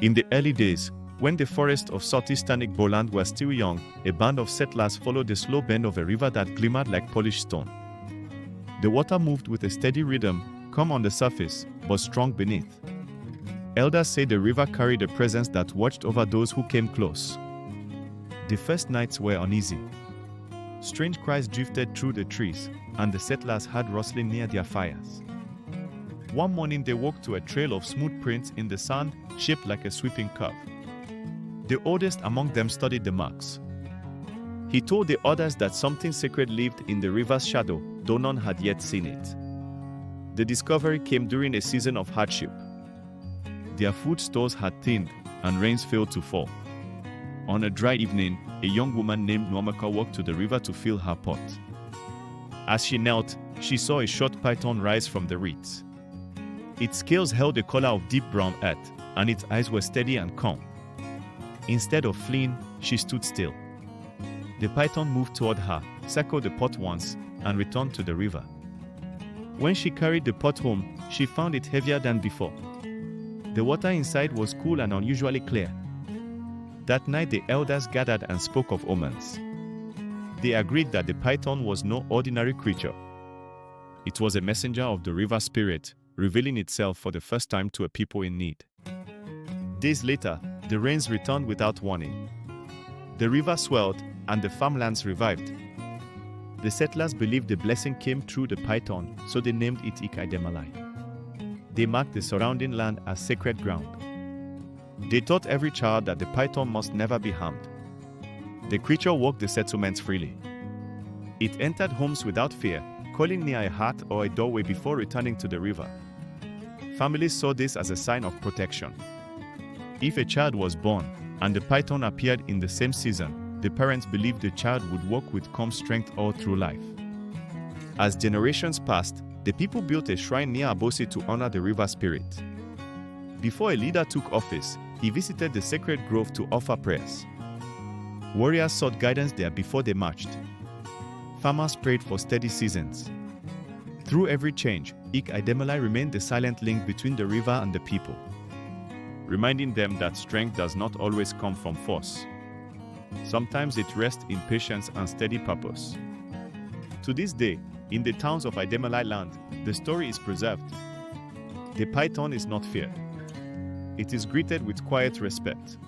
In the early days, when the forests of southeastern Igboland were still young, a band of settlers followed the slow bend of a river that glimmered like polished stone. The water moved with a steady rhythm, calm on the surface, but strong beneath. Elders say the river carried a presence that watched over those who came close. The first nights were uneasy. Strange cries drifted through the trees, and the settlers heard rustling near their fires. One morning they woke to a trail of smooth prints in the sand, shaped like a sweeping curve. The oldest among them studied the marks. He told the others that something sacred lived in the river's shadow, though none had yet seen it. The discovery came during a season of hardship. Their food stores had thinned, and rains failed to fall. On a dry evening, a young woman named Nwamaka walked to the river to fill her pot. As she knelt, she saw a short python rise from the reeds. Its scales held a color of deep brown earth, and its eyes were steady and calm. Instead of fleeing, she stood still. The python moved toward her, circled the pot once, and returned to the river. When she carried the pot home, she found it heavier than before. The water inside was cool and unusually clear. That night the elders gathered and spoke of omens. They agreed that the python was no ordinary creature. It was a messenger of the river spirit, revealing itself for the first time to a people in need. Days later, the rains returned without warning. The river swelled, and the farmlands revived. The settlers believed the blessing came through the python, so they named it Idemili. They marked the surrounding land as sacred ground. They taught every child that the python must never be harmed. The creature walked the settlements freely. It entered homes without fear, calling near a hut or a doorway before returning to the river. Families saw this as a sign of protection. If a child was born, and the python appeared in the same season, the parents believed the child would walk with calm strength all through life. As generations passed, the people built a shrine near Abosi to honor the river spirit. Before a leader took office, he visited the sacred grove to offer prayers. Warriors sought guidance there before they marched. Farmers prayed for steady seasons. Through every change, Idemili remained the silent link between the river and the people, reminding them that strength does not always come from force. Sometimes it rests in patience and steady purpose. To this day, in the towns of Idemili land, the story is preserved. The python is not feared. It is greeted with quiet respect.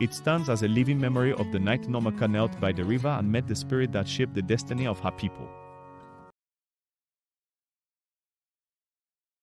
It stands as a living memory of the night Nwamaka knelt by the river and met the spirit that shaped the destiny of her people.